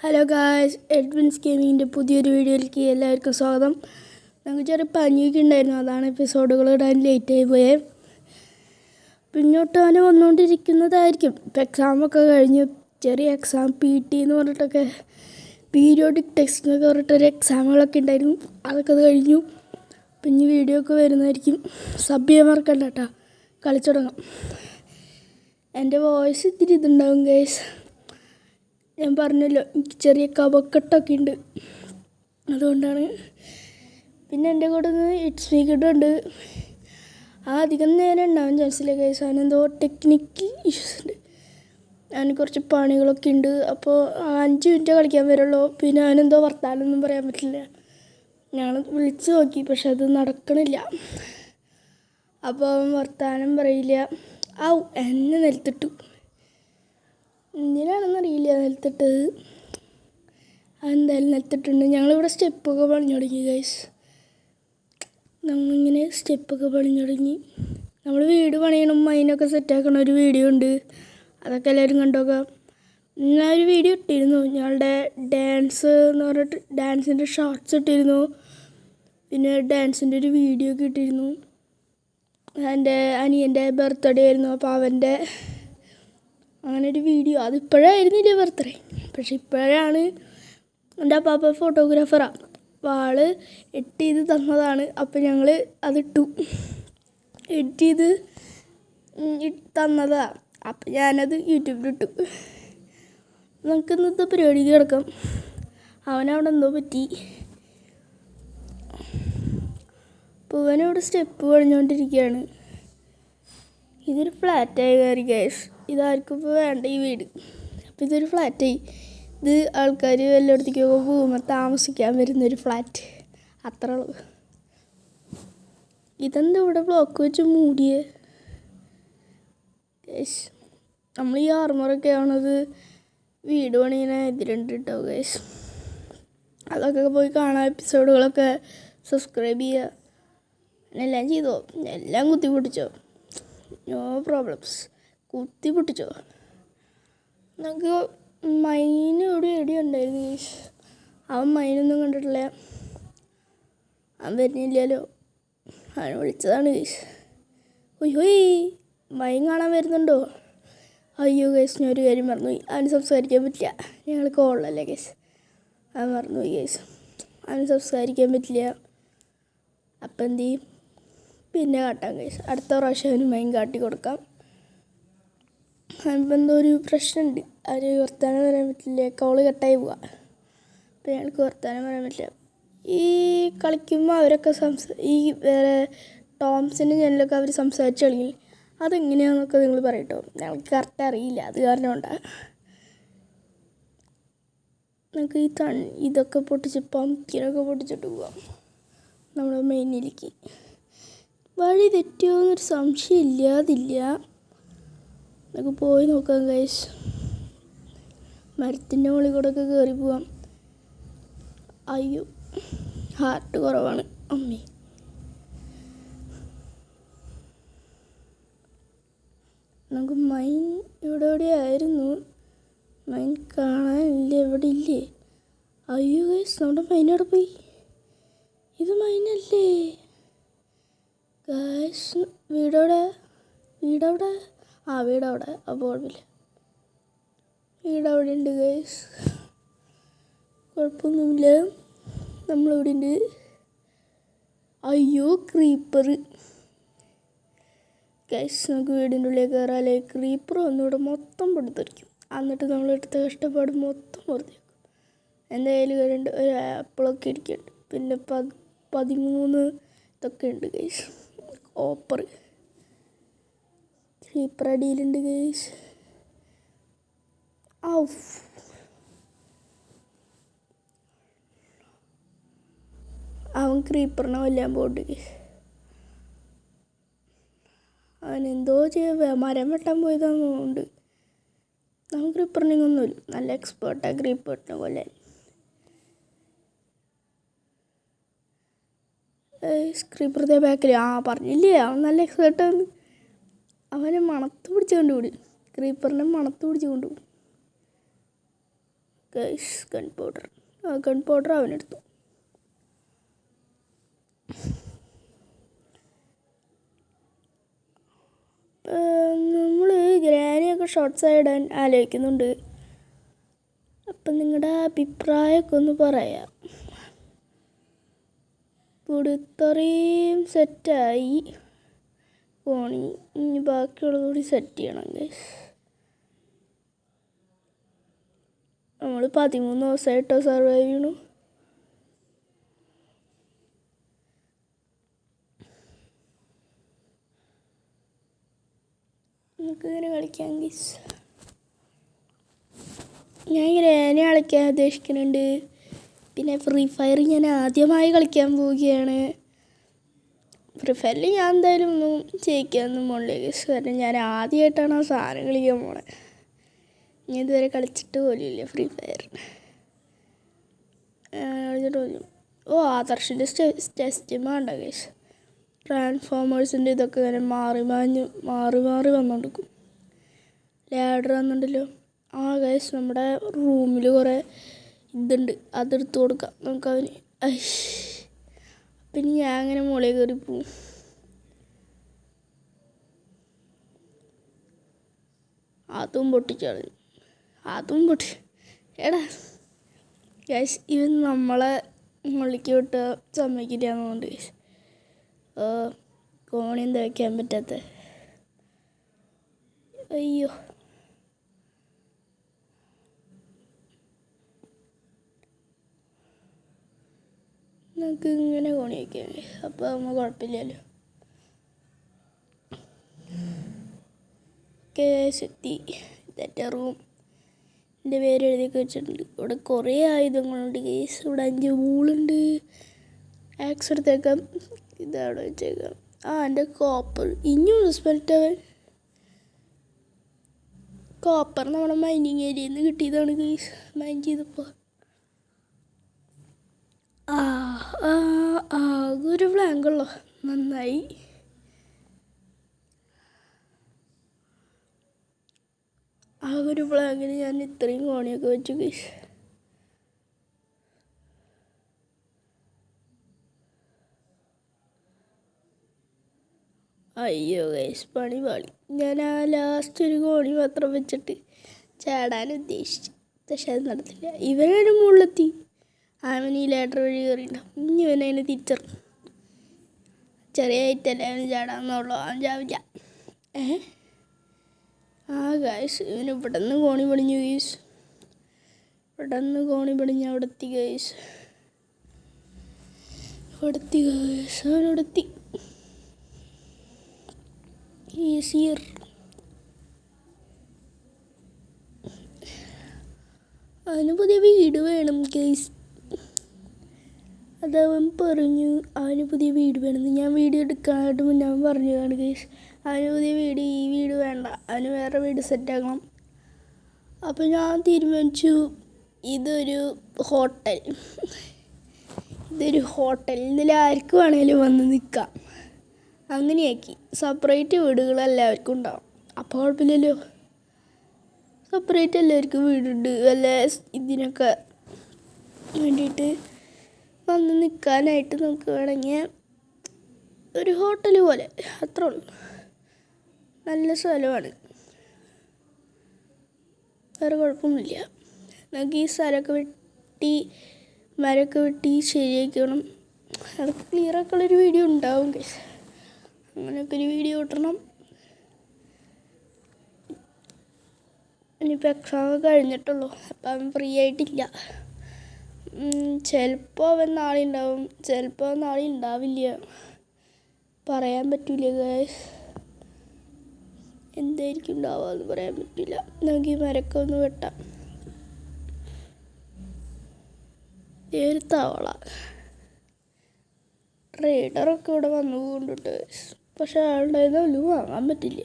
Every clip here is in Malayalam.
ഹലോ ഗായ്സ്, എഡ്വിൻസ് ഗെയിമിങ്ങിൻ്റെ പുതിയൊരു വീഡിയോയിലേക്ക് എല്ലാവർക്കും സ്വാഗതം. ഞങ്ങൾക്ക് ചെറിയ പനിയൊക്കെ ഉണ്ടായിരുന്നു, അതാണ് എപ്പിസോഡുകൾ ഇടാൻ ലേറ്റായി പോയത്. പിന്നോട്ട് അവന് വന്നുകൊണ്ടിരിക്കുന്നതായിരിക്കും. ഇപ്പം എക്സാമൊക്കെ കഴിഞ്ഞു, ചെറിയ എക്സാം PT എന്ന് പറഞ്ഞിട്ടൊക്കെ പീരിയോഡിക് ടെസ്റ്റ് എന്നൊക്കെ പറഞ്ഞിട്ടൊരു എക്സാമുകളൊക്കെ ഉണ്ടായിരുന്നു. അതൊക്കെ അത് കഴിഞ്ഞു. പിന്നെ വീഡിയോ ഒക്കെ വരുന്നതായിരിക്കും. സബ് ചെയ്യാൻ മറക്കണ്ട കേട്ടോ. കളിച്ചു തുടങ്ങാം. എൻ്റെ വോയിസ് ഇത്തിരി ഇതുണ്ടാവും ഗൈസ്. ഞാൻ പറഞ്ഞല്ലോ, എനിക്ക് ചെറിയ കഫക്കെട്ടൊക്കെ ഉണ്ട്, അതുകൊണ്ടാണ്. പിന്നെ എൻ്റെ കൂടെ നിന്ന് ഇറ്റ്സ് മീ കിഡുണ്ട്. അധികം നേരം ഉണ്ടാവും ചാൻസില്ല ഗൈസ്. അവനെന്തോ ടെക്നിക്കൽ ഇഷ്യൂസ് ഉണ്ട്. അവന് കുറച്ച് പണികളൊക്കെ ഉണ്ട്. അപ്പോൾ 5 മിനിറ്റ് കളിക്കാൻ വരുള്ളൂ. പിന്നെ അവനെന്തോ വർത്താനമൊന്നും പറയാൻ പറ്റില്ല. ഞങ്ങൾ വിളിച്ച് നോക്കി, പക്ഷെ അത് നടക്കണില്ല. അപ്പോൾ അവൻ വർത്താനം പറയില്ല. എന്നെ നിലത്തിട്ടു. എന്തിനാണെന്നറിയില്ല നിലത്തിട്ടത്. അതെന്തായാലും നിലത്തിട്ടുണ്ട്. ഞങ്ങളിവിടെ സ്റ്റെപ്പൊക്കെ പണിഞ്ഞു തുടങ്ങി ഗൈസ്. നമ്മളിങ്ങനെ സ്റ്റെപ്പൊക്കെ പണിഞ്ഞു തുടങ്ങി. നമ്മൾ വീട് പണിയണം, അതിനൊക്കെ സെറ്റാക്കണ ഒരു വീഡിയോ ഉണ്ട്. അതൊക്കെ എല്ലാവരും കണ്ടോക്കാം. ഞാൻ ഒരു വീഡിയോ ഇട്ടിരുന്നു, ഞങ്ങളുടെ ഡാൻസ് എന്ന് പറഞ്ഞിട്ട് ഡാൻസിൻ്റെ ഷോർട്സ് ഇട്ടിരുന്നു. പിന്നെ ഡാൻസിൻ്റെ ഒരു വീഡിയോ ഒക്കെ ഇട്ടിരുന്നു. എൻ്റെ അനിയൻ്റെ ബർത്ത്ഡേ ആയിരുന്നു, അപ്പോൾ അവൻ്റെ അങ്ങനെ ഒരു വീഡിയോ. അതിപ്പോഴായിരുന്നില്ല ബർത്ത്ഡേ, പക്ഷെ ഇപ്പോഴാണ്. എൻ്റെ അപ്പാപ്പ ഫോട്ടോഗ്രാഫറാണ്, അപ്പോൾ ആൾ എഡിറ്റ് ചെയ്ത് തന്നതാണ്. അപ്പോൾ ഞങ്ങൾ അതിട്ടു, എഡിറ്റ് ചെയ്ത് തന്നതാണ്. അപ്പം ഞാനത് യൂട്യൂബിലിട്ടു. നമുക്ക് ഇന്നത്തെ പരിപാടിക്ക് കിടക്കാം. അവനവിടെ എന്തോ പറ്റി. അപ്പോൾ അവനവിടെ സ്റ്റെപ്പ് പണിഞ്ഞുകൊണ്ടിരിക്കുകയാണ്. ഇതൊരു ഫ്ലാറ്റായി കയറി ഗൈസ്. ഇതാർക്കും ഇപ്പോൾ വേണ്ട ഈ വീട്. അപ്പോൾ ഇതൊരു ഫ്ലാറ്റായി. ഇത് ആൾക്കാർ എല്ലായിടത്തേക്കൊക്കെ പോകുമ്പോൾ താമസിക്കാൻ വരുന്നൊരു ഫ്ലാറ്റ്, അത്ര ഉള്ളൂ. ഇതെന്താ ഇവിടെ ബ്ലോക്ക് വെച്ച് മൂടിയേ ഗൈസ്. നമ്മൾ ഈ ആർമറൊക്കെ ആവണത് വീട് പണിയിനെ എതിരുണ്ട് കേട്ടോ ഗൈസ്. അതൊക്കെ പോയി കാണാൻ, എപ്പിസോഡുകളൊക്കെ സബ്സ്ക്രൈബ് ചെയ്യുക, എല്ലാം ചെയ്തോ, എല്ലാം കുത്തി പൊട്ടിച്ചോ, നോ പ്രോബ്ലംസ്. കുത്തി പൊട്ടിച്ചോ. നമുക്ക് മൈന് ഇവിടെ ഉണ്ടായിരുന്നു ഗൈസ്. അവൻ മൈനൊന്നും കണ്ടിട്ടില്ല, അവൻ വരുന്നില്ലല്ലോ. അവനെ വിളിച്ചതാണ് ഗൈസ്. ഒയ്യോയ്, മൈൻ കാണാൻ വരുന്നുണ്ടോ? അയ്യോ ഗൈസ്, ഞാൻ ഒരു കാര്യം മറന്നുപോയി. അവന് സംസാരിക്കാൻ പറ്റില്ല. ഞങ്ങൾ കോളല്ലേ ഗൈസ്, അവൻ മറന്നുപോയി ഗൈസ്. അവന് സംസാരിക്കാൻ പറ്റില്ല. അപ്പം എന്ത് ചെയ്യും? പിന്നെ കാട്ടാം ഗൈസ്. അടുത്ത പ്രാവശ്യം അവന് മൈൻ കാട്ടി കൊടുക്കാം. അതിപ്പോൾ എന്തോ ഒരു പ്രശ്നമുണ്ട്. അവന് വർത്താനം പറയാൻ പറ്റില്ല, കോള് കട്ടായി പോവുക. അപ്പോൾ ഞങ്ങൾക്ക് വർത്താനം പറയാൻ പറ്റില്ല. ഈ കളിക്കുമ്പോൾ അവരൊക്കെ ഈ വേറെ ടോംസിൻ്റെ ചാനലൊക്കെ അവർ സംസാരിച്ച് കളിക്കില്ല. അതെങ്ങനെയാണെന്നൊക്കെ നിങ്ങൾ പറയട്ടോ, ഞങ്ങൾക്ക് കറക്റ്റ് അറിയില്ല. അത് കാരണം കൊണ്ടാണ്. നമുക്ക് ഇതൊക്കെ പൊട്ടിച്ച് പംകിനൊക്കെ പൊട്ടിച്ചിട്ട് പോവാം നമ്മുടെ മെയിനിലേക്ക്. വഴി തെറ്റിയോ എന്നൊരു സംശയം ഇല്ലാതില്ല. നമുക്ക് പോയി നോക്കാം ഗൈസ്. മരത്തിൻ്റെ മുകളിൽ കൂടെ ഒക്കെ കയറി പോവാം. അയ്യോ, ഹാർട്ട് കുറവാണ് അമ്മേ. നമുക്ക് മൈൻ ഇവിടെ ആയിരുന്നു. മൈൻ കാണാനില്ല, എവിടെ ഇല്ലേ? അയ്യോ ഗൈസ്, നമ്മുടെ മൈൻ അവിടെ പോയി. ഇത് മൈനല്ലേ ഗൈസ്? വീടവിടെ? വീടവിടെ? വീടവിടെ. അപ്പോൾ കുഴപ്പമില്ല, വീടവിടെ ഉണ്ട് ഗൈസ്, കുഴപ്പമൊന്നുമില്ല. നമ്മളിവിടെ ഉണ്ട്. അയ്യോ, ക്രീപ്പർ ഗൈസ്. നമുക്ക് വീടിൻ്റെ ഉള്ളിൽ കയറാല്ലേ? ക്രീപ്പർ വന്നിവിടെ മൊത്തം പൊടുത്തെറിക്കും. എന്നിട്ട് നമ്മളെടുത്ത കഷ്ടപ്പാട് മൊത്തം വെറുതെ. എന്തായാലും കയറുണ്ട്. ഒരു ആപ്പിളൊക്കെ ഇരിക്കുന്നുണ്ട്. പിന്നെ 13 ഇതൊക്കെ ഉണ്ട് ഗൈസ്. ഓപ്പർ ക്രീപ്പർ അടിയിലുണ്ട് ഗൈസ്. അവൻ ക്രീപ്പറിനെ കൊല്ലാൻ പോയിട്ട് ഗൈസ്. അവനെന്തോ മരം വെട്ടാൻ പോയതാണെന്നുണ്ട്. അവൻ ക്രീപ്പറിനൊന്നുമില്ല, നല്ല എക്സ്പേർട്ടാണ് ക്രീപ്പറിനെ കൊല്ലാൻ. ക്രീപ്പറിൻ്റെ ബാക്കിൽ പറഞ്ഞില്ലേ, അവൻ നല്ല എക്സ്പേർട്ടാണ്. അവനെ മണത്ത് പിടിച്ച് കൊണ്ടുപോയി. ക്രീപ്പറിനെ മണത്ത് പിടിച്ച് കൊണ്ടുപോകും. Guys gunpowder. Gunpowder അവനെടുത്തു. നമ്മൾ ഗ്രാനിയൊക്കെ ഷോർട്ട്സ് ഇടാൻ ആലോചിക്കുന്നുണ്ട്. അപ്പം നിങ്ങളുടെ അഭിപ്രായമൊക്കെ ഒന്ന് പറയാം. ഇത്രയും സെറ്റായി കോണി. ഇനി ബാക്കിയുള്ളത് കൂടി സെറ്റ് ചെയ്യണം ഗൈസ്. നമ്മൾ 13 ദിവസമായിട്ടോ സർവൈവ് ചെയ്യണു. നമുക്കിങ്ങനെ കളിക്കാം ഗൈസ്. ഞാൻ ഗ്രാനി കളിക്കാൻ ഉദ്ദേശിക്കുന്നുണ്ട്. പിന്നെ ഫ്രീ ഫയർ ഞാൻ ആദ്യമായി കളിക്കാൻ പോവുകയാണ്. ഫ്രീ ഫയറിൽ ഞാൻ എന്തായാലും ഒന്നും ജയിക്കാനൊന്നും പോണില്ല ഗൈസ്. കാരണം ഞാൻ ആദ്യമായിട്ടാണ് ആ സാധനം കളിക്കാൻ പോണത്. ഞാൻ ഇതുവരെ കളിച്ചിട്ട് പോലുമില്ല ഫ്രീ ഫയർ. കളിച്ചിട്ട് പോലും. ആദർശിൻ്റെ ടെസ്റ്റിമ ഉണ്ടോ ഗൈസ്. ട്രാൻസ്ഫോമേഴ്സിൻ്റെ ഇതൊക്കെ ഇങ്ങനെ മാറി വന്നുകൊണ്ടിരിക്കും. ലാഡർ വന്നിട്ടുണ്ടല്ലോ. ഗൈസ് നമ്മുടെ റൂമിൽ കുറേ ഇതുണ്ട്, അതെടുത്ത് കൊടുക്കാം നമുക്കവന്. പിന്നെ ഞാൻ അങ്ങനെ മുകളിൽ കയറി പോവും. അതും പൊട്ടിച്ചളഞ്ഞു. എടാ ഗൈസ്, ഇവൻ നമ്മളെ മുകളിലേക്ക് വിട്ട് സമ്മതിക്കില്ലാന്നുകൊണ്ട് ഗൈസ്. കോണി എന്താ വയ്ക്കാൻ പറ്റാത്ത. അയ്യോ, നമുക്ക് ഇങ്ങനെ കോണി വയ്ക്കാം. അപ്പോൾ നമ്മൾ കുഴപ്പമില്ലല്ലോ. എത്തി. ഇതെൻ്റെ റൂം. എൻ്റെ പേര് എഴുതിയൊക്കെ വെച്ചിട്ടുണ്ട്. ഇവിടെ കുറേ ആയുധങ്ങളുണ്ട് കേസ്. ഇവിടെ 5 ബൂളുണ്ട്. ആക്സ് എടുത്തേക്കാം. ഇതവിടെ വെച്ചേക്കാം. എൻ്റെ കോപ്പർ ഇനിയും സ്പെൽറ്റവൻ. കോപ്പർ നമ്മുടെ മൈനിങ് ഏരിയയിൽ നിന്ന് കിട്ടിയതാണ് കേസ്. മൈൻ ചെയ്തപ്പോൾ ആകെ ഒരു ഫ്ലാങ്കുള്ളോ. നന്നായി. ആകെ ഒരു ഫ്ലാങ്കിന് ഞാൻ ഇത്രയും കോണിയൊക്കെ വെച്ചു ഗൈസ്. അയ്യോ ഗൈസ്, പണി പാളി. ഞാൻ ലാസ്റ്റ് ഒരു കോണി മാത്രം വെച്ചിട്ട് ചാടാൻ ഉദ്ദേശിച്ചു. പക്ഷെ അത് നടത്തില്ല. ഇവനൊരു മുകളിലെത്തി. അവൻ ഈ ലാഡർ വഴി കയറിയിട്ടുണ്ടാവും. ഇനി ഇവനതിന് തിരിച്ചറിഞ്ഞു. ചെറിയ ഐറ്റല്ല അവന് ചാടാന്നുള്ളൂ. അവൻ ചാവില്ല. ഗൈസ്, ഇവന് ഇവിടെ നിന്ന് കോണി പണിഞ്ഞു ഗൈസ്. അവിടെത്തി ഗൈസ്. അവനോടെത്തി. ഈസിയർ. അവന് പുതിയ വീട് വേണം ഗൈസ്. അതവൻ പറഞ്ഞു അവന് പുതിയ വീട് വേണമെന്ന്. ഞാൻ വീഡിയോ എടുക്കാനായിട്ട് മുന്നേ അവൻ പറഞ്ഞതാണ് ഗൈസ്. അവന് പുതിയ വീട്, ഈ വീട് വേണ്ട, അവന് വേറെ വീട് സെറ്റാക്കണം. അപ്പോൾ ഞാൻ തീരുമാനിച്ചു ഇതൊരു ഹോട്ടൽ. ഇതിൽ ആർക്ക് വേണേലും വന്ന് നിൽക്കാം. അങ്ങനെയാക്കി. സെപ്പറേറ്റ് വീടുകൾ എല്ലാവർക്കും ഉണ്ടാവും. അപ്പോൾ കുഴപ്പമില്ലല്ലോ. സെപ്പറേറ്റ് എല്ലാവർക്കും വീടുണ്ട്. വല്ല ഇതിനൊക്കെ വേണ്ടിയിട്ട് വന്ന് നിൽക്കാനായിട്ട് നമുക്ക് വേണമെങ്കിൽ ഒരു ഹോട്ടൽ പോലെ. അത്രേ ഉള്ളൂ. നല്ല സ്ഥലമാണ്. വേറെ കുഴപ്പമൊന്നുമില്ല. നമുക്ക് ഈ മരമൊക്കെ വെട്ടി ശരിയാക്കണം. അതൊക്കെ ക്ലിയറാക്കുള്ളൊരു വീഡിയോ ഉണ്ടാവും ഗൈസ്. അങ്ങനെയൊക്കെ ഒരു വീഡിയോ ഇട്ടണം. ഇനിയിപ്പോൾ എക്സാമൊക്കെ കഴിഞ്ഞിട്ടുള്ളൂ. അപ്പം അവൻ ഫ്രീ ആയിട്ടില്ല. ചിലപ്പോൾ അവൻ നാളെ ഉണ്ടാവും, ചിലപ്പോൾ നാളെ ഉണ്ടാവില്ല. പറയാൻ പറ്റില്ല ഗൈസ്. എന്തായിരിക്കും ഉണ്ടാവുക പറയാൻ പറ്റില്ല. നമുക്ക് ഈ മരമൊക്കെ ഒന്ന് വെട്ടാം. ഒരു തവള ട്രേഡറൊക്കെ ഇവിടെ വന്നു കൊണ്ടിട്ട്. പക്ഷെ ആളുടെ വാങ്ങാൻ പറ്റില്ല.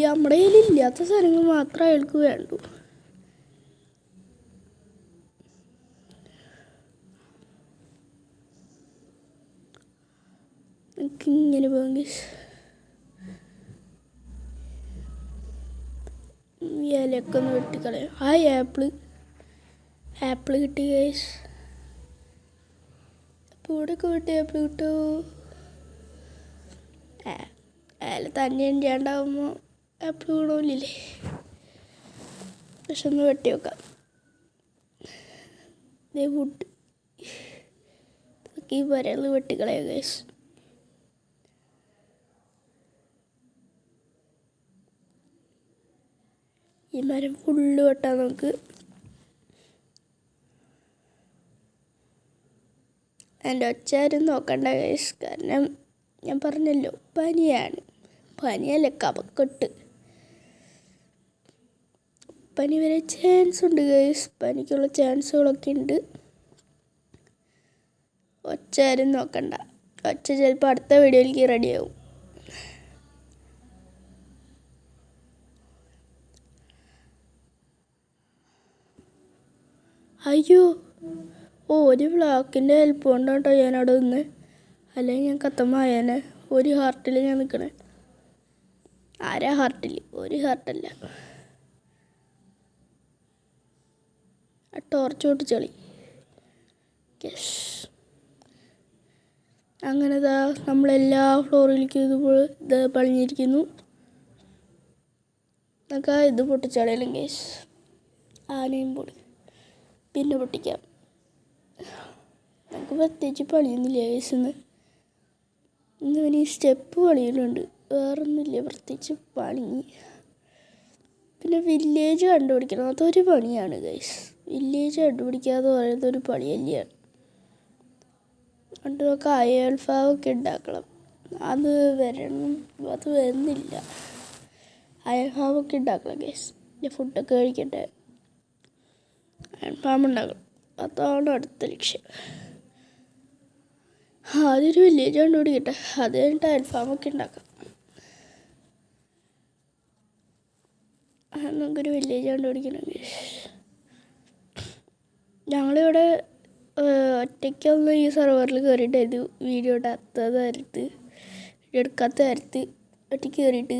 നമ്മുടെ കയ്യിൽ ഇല്ലാത്ത സാധനങ്ങൾ മാത്രമേ അയാൾക്ക് വേണ്ടൂ. എനിക്കിങ്ങനെ പോകി ഇല ഇലയൊക്കെ ഒന്ന് വെട്ടിക്കളയാം. ആ ആപ്പിൾ കിട്ടി ഗൈസ്. അപ്പോൾ ഇവിടെയൊക്കെ വെട്ടി ആപ്പിൾ കിട്ടുമോ? അയാൾ തന്നെ ഉണ്ടാകുമ്പോൾ ആപ്പിൾ വീണോലില്ലേ. പക്ഷെ ഒന്ന് വെട്ടി വെക്കാം. വുഡ് ഈ വരകൾ വെട്ടിക്കളയാം ഗൈസ്. ഈ മരം ഫുള്ള് വെട്ടാം നമുക്ക്. എൻ്റെ ഒച്ചാരും നോക്കണ്ട ഗൈസ്, കാരണം ഞാൻ പറഞ്ഞല്ലോ പനിയാണ്. പനിയല്ല, കഫക്കെട്ട്. പനി വരെ ചാൻസ് ഉണ്ട് ഗൈസ്. പനിക്കുള്ള ചാൻസുകളൊക്കെ ഉണ്ട്. ഒച്ചാരും നോക്കണ്ട. ഒച്ച ചിലപ്പോൾ അടുത്ത വീഡിയോയിലേക്ക് റെഡിയാവും. അയ്യോ, ഒരു ബ്ലോക്കിൻ്റെ ഹെൽപ്പ് കൊണ്ടോട്ടോ ഞാനവിടെ നിന്ന്. അല്ലെങ്കിൽ ഞാൻ കത്തമായേനെ. ഒരു ഹാർട്ടിൽ ഞാൻ നിൽക്കണേ. ആരാ ഹാർട്ടിൽ? ഒരു ഹാർട്ടല്ല. ആ ടോർച്ച് പൊട്ടിച്ചളി. യെസ്. അങ്ങനെ നമ്മളെല്ലാ ഫ്ലോറിലേക്കും ഇത് പളിഞ്ഞിരിക്കുന്നു. നമുക്ക് ഇത് പൊട്ടിച്ചളയലും കേസ്. ആനയും പൊടി പിന്നെ പൊട്ടിക്കാം. നമുക്ക് പ്രത്യേകിച്ച് പണിയൊന്നുമില്ല കേസിന്ന്. ഇന്ന് ഈ സ്റ്റെപ്പ് പണിയുന്നുണ്ട്, വേറൊന്നുമില്ല പ്രത്യേകിച്ച് പണി. പിന്നെ വില്ലേജ് കണ്ടുപിടിക്കണം, അതൊരു പണിയാണ് ഗൈസ്. വില്ലേജ് കണ്ടുപിടിക്കാതെ പറയുന്നത് ഒരു പണി തന്നെയാണ്. അതുകൊണ്ട് നമുക്ക് അയൽഭാവമൊക്കെ ഉണ്ടാക്കണം. അത് വരുന്നില്ല. അയൽഭാവമൊക്കെ ഉണ്ടാക്കണം ഗൈസ്. ഫുഡൊക്കെ കഴിക്കട്ടെ. അയൽഭാവം ഉണ്ടാക്കണം, അതാണ് അടുത്ത ലക്ഷ്യം. ആദ്യൊരു വില്ലേജ് കണ്ടുപിടിക്കട്ടെ, അത് കഴിഞ്ഞിട്ട് അയൽഭാവമൊക്കെ ഉണ്ടാക്കാം. നമുക്കൊരു വില്ലേജ് കണ്ടുപിടിക്കണം ഗൈസ്. ഞങ്ങളിവിടെ ഒറ്റയ്ക്കൊന്ന് ഈ സെർവറിൽ കയറിയിട്ടായിരുന്നു വീഡിയോ എടുക്കാത്ത നേരത്ത് ഒറ്റയ്ക്ക് കയറിയിട്ട്.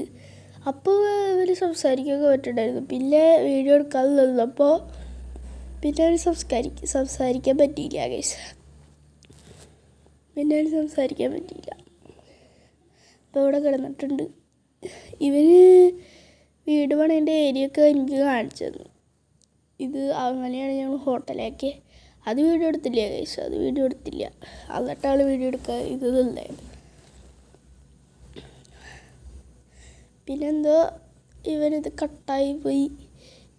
അപ്പോൾ ഇവർ സംസാരിക്കുകയൊക്കെ പറ്റുന്നുണ്ടായിരുന്നു. പിന്നെ വീഡിയോ എടുക്കാതെ നിന്നപ്പോൾ പിന്നെ അവർ സംസാരിക്കാൻ പറ്റിയില്ല ഗൈസ്. പിന്നെ അവർ സംസാരിക്കാൻ പറ്റിയില്ല. അപ്പോൾ ഇവിടെ കിടന്നിട്ടുണ്ട്. ഇവർ വീട് പണേണ്ട ഏരിയ ഒക്കെ എനിക്ക് കാണിച്ചു തന്നു. ഇത് അങ്ങനെയാണ് ഞങ്ങൾ ഹോട്ടലാക്കി. അത് വീഡിയോ എടുത്തില്ല ഗൈസ്, അത് വീഡിയോ എടുത്തില്ല. എന്നിട്ടാണ് വീഡിയോ എടുക്കാൻ ഇത് തന്നായത്. പിന്നെന്തോ ഇവനിത് കട്ടായി പോയി,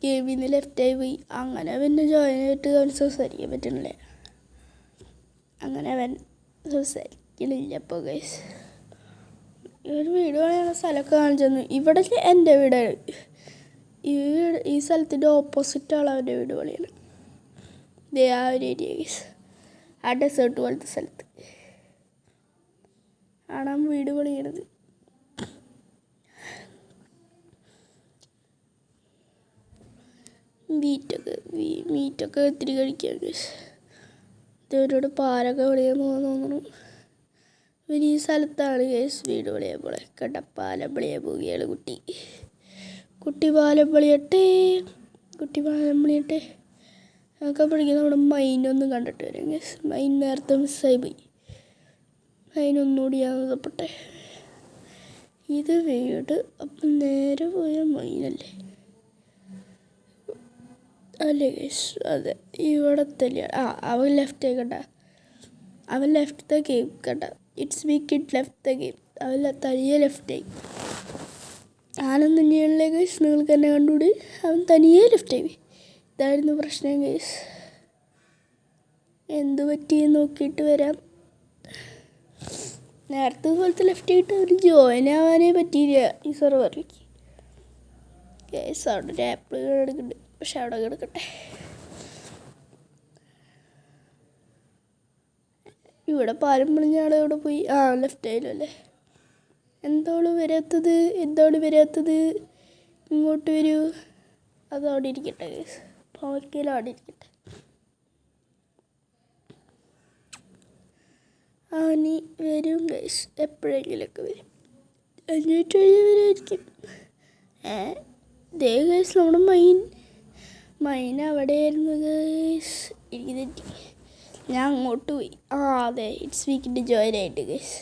ഗെയിമിൽ നിന്ന് ലെഫ്റ്റായി പോയി. അങ്ങനെ പിന്നെ ജോയിൻ ആയിട്ട് അവൻ സംസാരിക്കാൻ പറ്റണില്ല. അങ്ങനെ അവൻ സംസാരിക്കണില്ല. അപ്പോൾ ഗൈസ് ഒരു വീട് പണിയാണ് സ്ഥലമൊക്കെ കാണിച്ചു തന്നു. ഇവിടെ എൻ്റെ വീടാണ്. ഈ സ്ഥലത്തിൻ്റെ ഓപ്പോസിറ്റാണ് അവൻ്റെ വീട് പണിയാണ്. ആ ഒരു ഏരിയ ഗൈസ്, ആ ഡെസേർട്ട് പോലത്തെ സ്ഥലത്ത് ആണ് വീട് പണിയണത്. മീറ്റൊക്കെ ഇത്തിരി കഴിക്കാം ഗൈസ്. ഇവരോട് പാലൊക്കെ പണിയാൻ തോന്നുന്നു. ഇവർ ഈ സ്ഥലത്താണ് ഗൈസ് വീട് പണിയാൻ പോലെ. കണ്ട പാലം പണിയാൻ പോവുകയാണ് കുട്ടി പാലം പണിയട്ടെ. ഞങ്ങൾക്ക് പഠിക്കുന്ന നമ്മുടെ മൈനൊന്നും കണ്ടിട്ട് വരാം ഗൈസ്. മൈൻ നേരത്തെ മിസ്സായി പോയി. മൈനൊന്നുകൂടി ഞാൻ നോക്കട്ടെ. ഇത് വീട്. അപ്പം നേരെ പോയ മൈനല്ലേ? അല്ലേ ഗൈസ്? അതെ, ഇവിടെ തന്നെയാണ്. അവൻ ലെഫ്റ്റ് കണ്ട, അവൻ ലെഫ്റ്റ് ഗെയിം കണ്ട. It's me kid left game. അവൻ തനിയെ ലെഫ്റ്റായി. ഞാനൊന്നും തന്നെയാണല്ലേ ഗൈസ്, നിങ്ങൾക്ക് തന്നെ കണ്ടുകൂടി. അവൻ തനിയെ ലെഫ്റ്റായി. ഇതായിരുന്നു പ്രശ്നം ഗൈസ്. എന്ത് പറ്റിയെന്ന് നോക്കിയിട്ട് വരാം. നേരത്തെ പോലത്തെ ലെഫ്റ്റ് ആയിട്ട് ഒരു ജോയിൻ ആവാനേ പറ്റിയില്ല ഈ സെർവറിലേക്ക് ഗൈസ്. അവിടെ ഒരു ആപ്പിൾ കിടക്കുന്നുണ്ട്, പക്ഷെ അവിടെ കിടക്കട്ടെ. ഇവിടെ പാലം പൊളിഞ്ഞ ആൾ എവിടെ പോയി? ലെഫ്റ്റ് ആയാലും അല്ലേ? എന്താണ് വരാത്തത്? ഇങ്ങോട്ട് വരൂ. അത് അവിടെ ഇരിക്കട്ടെ ഗൈസ്. പവർക്കിൽ അവിടെ ഇരിക്കട്ടെ. നീ വരും ഗൈസ്, എപ്പോഴെങ്കിലൊക്കെ വരും. 5 മിനിറ്റ് കഴിഞ്ഞ് വരുമായിരിക്കും. ദേ ഗൈസ് നമ്മുടെ മൈൻ അവിടെയായിരുന്നു ഗൈസ്. എനിക്ക് തെറ്റി, ഞാൻ അങ്ങോട്ട് പോയി. അതെ ഇറ്റ്സ് വീക്കിൻ്റെ ജോയിൻ ആയിട്ട് ഗൈസ്.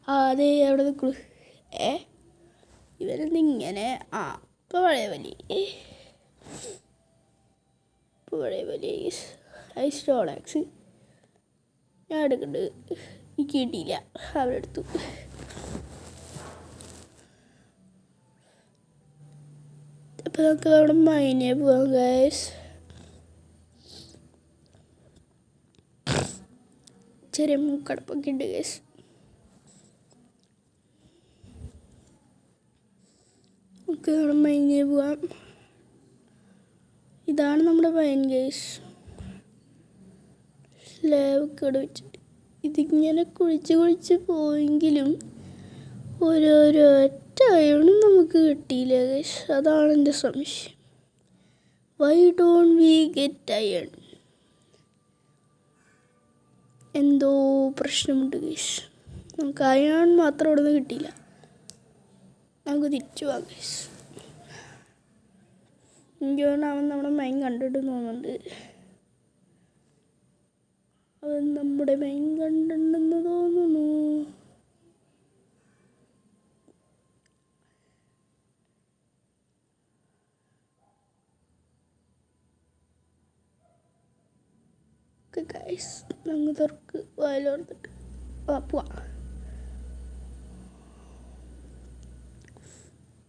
അതെ അവിടെ നിൽക്കുള്ളൂ. ഇവരെന്തിങ്ങനെ ഇപ്പോൾ പഴയ വലി ഗൈസ്. ഐസ് റോളാക്സ് ഞാൻ എടുക്കുന്നുണ്ട്. എനിക്ക് കിട്ടിയില്ല, അവരെടുത്തു. അപ്പോൾ നമുക്ക് അവിടെ മൈനെ പോവാം ഗൈസ്. ചെറിയ മൂക്കടപ്പൊക്കെ ഉണ്ട് ഗൈസ്. നമുക്ക് അവിടെ മൈനെ പോവാം. ഇതാണ് നമ്മുടെ മൈൻ ഗൈസ്. സ്ലാബൊക്കെ ഇവിടെ വെച്ചിട്ട് ഇതിങ്ങനെ കുഴിച്ച് പോയെങ്കിലും ഓരോരോ അയണും നമുക്ക് കിട്ടിയില്ല ഗൈസ്. അതാണ് എൻ്റെ സംശയം. Why don't we get iron? എന്തോ പ്രശ്നമുണ്ട് ഗൈസ്. നമുക്ക് അയൺ മാത്രം ഇവിടെ നിന്ന് കിട്ടിയില്ല. നമുക്ക് തിരിച്ചു പോകാം ഗൈസ്. എനിക്ക് അവൻ നമ്മുടെ മൈൻ കണ്ടിട്ട് തോന്നുന്നുണ്ട്. അവൻ നമ്മുടെ മൈൻ കണ്ടിട്ടുണ്ടെന്ന് തോന്നുന്നു. ഗൈസ് ഞങ്ങൾ തുറക്ക് വയലോർത്തിട്ട് പോവാം.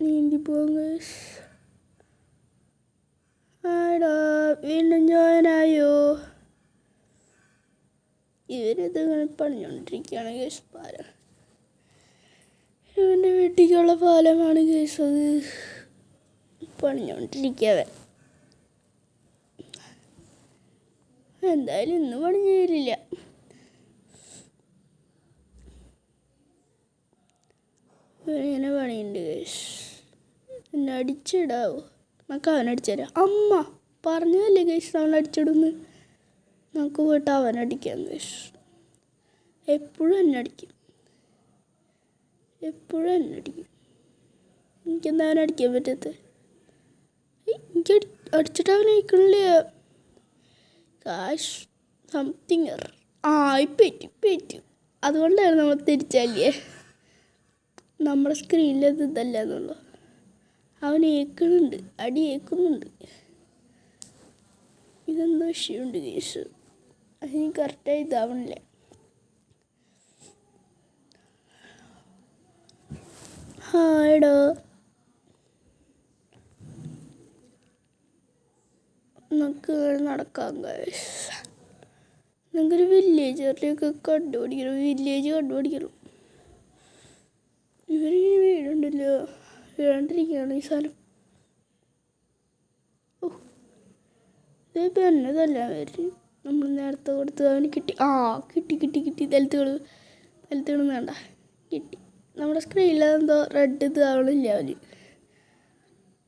നീന്തി പോവാം ഗൈസ്. ആടാ വീണ്ടും ജോയിനായോ? ഇവരിത് ഇങ്ങനെ പണിഞ്ഞുകൊണ്ടിരിക്കുകയാണ് ഗൈസ്. പാലം ഇവൻ്റെ വീട്ടിലേക്കുള്ള പാലമാണ് ഗൈസ്. അത് പണിഞ്ഞുകൊണ്ടിരിക്കാതെ എന്തായാലും ഇന്ന് പണിഞ്ഞു തരില്ല. ഇങ്ങനെ പണിയുണ്ട് ഗൈസ്. എന്നെ അടിച്ചിടാവോ? നമുക്ക് അവനടിച്ചു തരാം. അമ്മ പറഞ്ഞതല്ലേ ഗൈസ് അവനടിച്ചിടുന്ന്. നമുക്ക് പോയിട്ട് അവനടിക്കാം ഗൈസ്. എപ്പോഴും എന്നെ അടിക്കും. എനിക്കെന്താ അവനടിക്കാൻ പറ്റത്തെ? എനിക്ക് അടിച്ചിട്ട് അവനയക്കണില്ല. കാശ് സംതിങ് പറ്റും. അതുകൊണ്ടാണ് നമ്മൾ തിരിച്ചല്ലേ നമ്മുടെ സ്ക്രീനിലത് ഇതല്ല എന്നുള്ളൂ. അവൻ ഏക്കുന്നുണ്ട്, അടി ഏക്കുന്നുണ്ട്. ഇതെന്തോ വിഷയമുണ്ട് കേസ്. അതിന് കറക്റ്റായി ഇതാവണില്ല. ഹായടോ നമുക്ക് നടക്കാം ഗൈസ്. നമുക്കൊരു വില്ലേജറിലേക്ക് കണ്ടുപിടിക്കണം. ഇവരിങ്ങനെ വീടുണ്ടല്ലോ, വീടാണ്ടിരിക്കുകയാണ് ഈ സ്ഥലം. ഇതിപ്പോൾ എന്നതല്ല അവർ നമ്മൾ നേരത്തെ കൊടുത്ത് അവന് കിട്ടി. കിട്ടി. നിലത്തുകൾ വേണ്ട, കിട്ടി. നമ്മുടെ സ്ക്രീനിലെന്തോ റെഡ് ഇത് ആവണില്ല അവന്.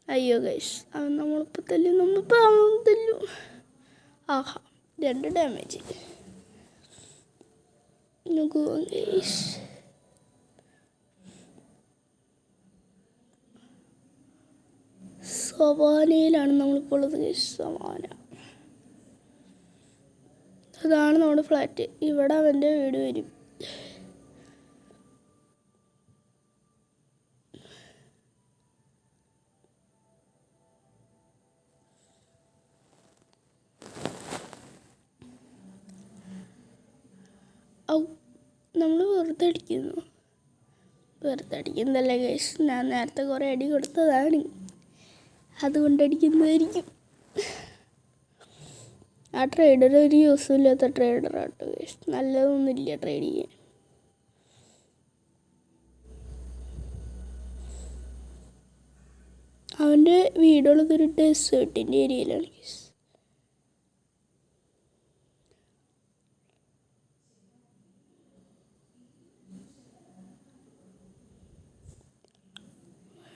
അയ്യോ ഗൈസ്, അവൻ നമ്മളിപ്പോൾ തല്ലും. 2 ഡാമേജ്. നോക്കൂ ഗൈസ്, സവാനയിലാണ് നമ്മളിപ്പോൾ ഉള്ളത് ഗൈസ്. സവാന അതാണ് നമ്മുടെ ഫ്ലാറ്റ്. ഇവിടെ അവൻ്റെ വീട് വരും. നമ്മൾ വെറുതെ അടിക്കുന്നതല്ല ഗൈസ്. ഞാൻ നേരത്തെ കുറേ അടി കൊടുത്തതാണ്, അതുകൊണ്ട് അടിക്കുന്നതായിരിക്കും. ആ ട്രേഡർ ഒരു യൂസും ഇല്ലാത്ത ട്രേഡറാട്ടോ ഗൈസ്. നല്ലതൊന്നുമില്ല ട്രേഡ് ചെയ്യാൻ. അവൻ്റെ വീടുള്ളതൊരു ഡെസേർട്ടിൻ്റെ ഏരിയയിലാണ് ഗൈസ്.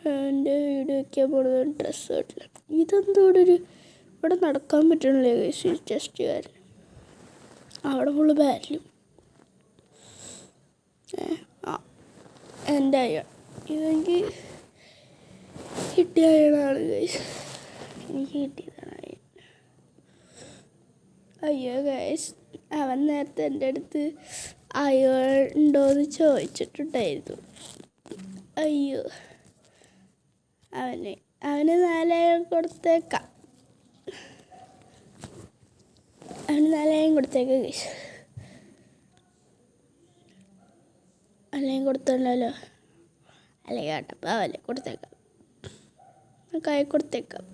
എൻ്റെ വീട് വയ്ക്കാൻ പോകുന്നത് ഡെസേർട്ടിലാണ്. ഇതെന്തോ ഇവിടെ നടക്കാൻ പറ്റണില്ല ഗൈസ്. ടെസ്റ്റ് കാരണം അവിടെ ഫുള്ള് ബാരലും. എൻ്റെ ഇതെനിക്ക് കിട്ടിയ അയണാണ് ഗൈസ്, എനിക്ക് കിട്ടിയതാണ് അയൺ. അയ്യോ ഗൈസ്, അവൻ നേരത്തെ എൻ്റെ അടുത്ത് അയൺ ഉണ്ടോയെന്ന് ചോദിച്ചിട്ടുണ്ടായിരുന്നു. അയ്യോ, അവന് 4 അയൺ കൊടുത്തേക്കാം, അവന് 4 അയൺ കൊടുത്തേക്കാം ഗൈസ്. അല്ലെങ്കിൽ കൊടുത്തോണ്ടല്ലോ, അല്ലെങ്കിൽ കേട്ടപ്പോൾ അവനെ കൊടുത്തേക്കാം, കൈ കൊടുത്തേക്കാം.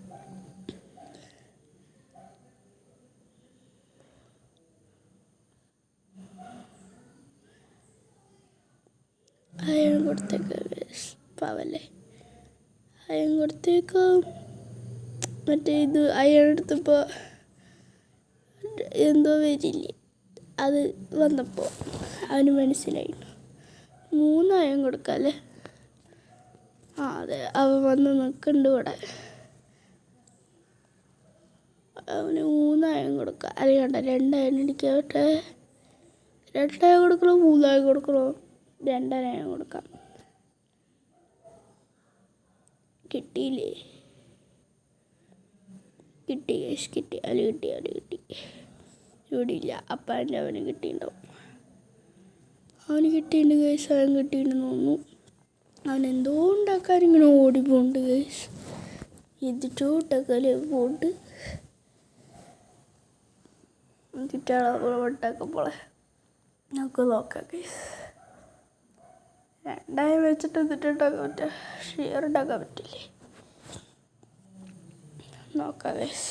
അയൺ കൊടുത്തേക്കാം ഗൈസ്, പാവല്ലേ, അയൺ കൊടുത്തേക്കാം. മറ്റേ ഇത് അയൺ എടുത്തപ്പോൾ എന്തോ വരില്ലേ, അത് വന്നപ്പോൾ അവന് മനസ്സിലായി. 3 അയൺ കൊടുക്കാം അല്ലേ? അതെ, അവൻ വന്ന് നിൽക്കുന്നുണ്ട് ഇവിടെ. അവന് 3 അയൺ കൊടുക്കാം, അല്ലെങ്കിൽ 2 അയൺ അടിക്കാവട്ടെ. 2 അയൺ കൊടുക്കണോ 3 അയൺ കൊടുക്കണോ? 2 അയൺ കൊടുക്കാം. കിട്ടിയില്ലേ? കിട്ടി ഗൈസ്, കിട്ടി. അവന് കിട്ടി. ഇവിടെ ഇല്ല, അപ്പം അവന് കിട്ടിയിട്ടുണ്ടാവും. അവന് കിട്ടിയിട്ടുണ്ട് ഗൈസ്, അവൻ കിട്ടിയിട്ടുണ്ടെന്ന് തോന്നുന്നു. അവനെന്തോ ഉണ്ടാക്കാൻ ഇങ്ങനെ ഓടിപ്പോണ്ട് ഗൈസ്, ഇതിട്ടോ ഉണ്ടാക്കാല്ലേ പോണ്ട് കിട്ടാളെ ഉണ്ടാക്കപ്പോളെ നമുക്ക് നോക്കാം ഗൈസ്. 2 അയൺ വെച്ചിട്ട് എന്നിട്ട് ഉണ്ടാക്കാൻ പറ്റുക, ഷെയർ ഉണ്ടാക്കാൻ പറ്റില്ലേ? നോക്കാം ഗൈസ്.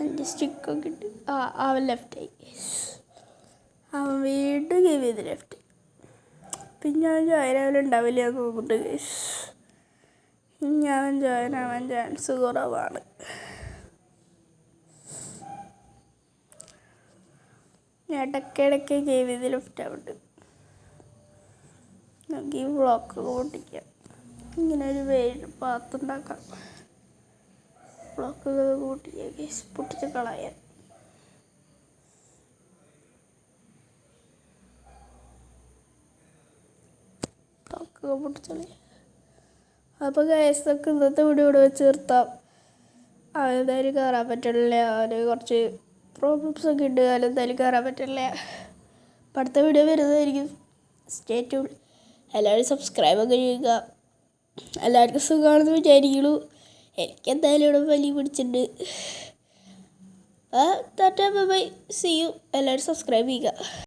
എൻ്റെ സ്റ്റിക്കൊക്കെ ഇട്ട് അവൻ ലെഫ്റ്റായി, അവൻ വീണ്ടും ഗെയിം ചെയ്ത് ലെഫ്റ്റ്. പിന്നെ അവൻ ജോയിൻ ആവലുണ്ടാവില്ല എന്ന് തോന്നുന്നുണ്ട് ഗൈസ്. ഇനി അവൻ ജോയിൻ ആവാൻ ചാൻസ് കുറവാണ്. ഇടയ്ക്കിടയ്ക്ക് ഗെയിം ചെയ്ത് ലെഫ്റ്റ് ആവുന്നുണ്ട്. നമുക്ക് ഈ ബ്ലോക്ക് പൊട്ടിക്കാം, ഇങ്ങനെ ഒരു പാത്തുണ്ടാക്കാം. ബ്ലോക്കുകൾ കൂട്ടിയ കേസ് പൊട്ടിച്ച് കളയാൻ. ബ്ലോക്കുകൾ പൊട്ടിച്ചളയാ. അപ്പോൾ കേസൊക്കെ ഇന്നത്തെ വീഡിയോ ഇവിടെ വെച്ച് നിർത്താം. അവനെന്തായാലും കയറാൻ പറ്റില്ല, അവന് കുറച്ച് പ്രോബ്ലംസ് ഒക്കെ ഉണ്ട്, അവനെന്തായാലും കയറാൻ പറ്റില്ല. അപ്പം അടുത്ത വീഡിയോ വരുന്നതായിരിക്കും. Stay tune. എല്ലാവരും സബ്സ്ക്രൈബൊക്കെ ചെയ്യുക. എല്ലാവർക്കും സുഖമാണെന്ന് വിചാരിക്കുള്ളൂ. എനിക്കെന്തായാലും ഇവിടെ വലിയ പിടിച്ചിട്ടുണ്ട്. Tata bye bye, see you. എല്ലാവരും സബ്സ്ക്രൈബ് ചെയ്യുക.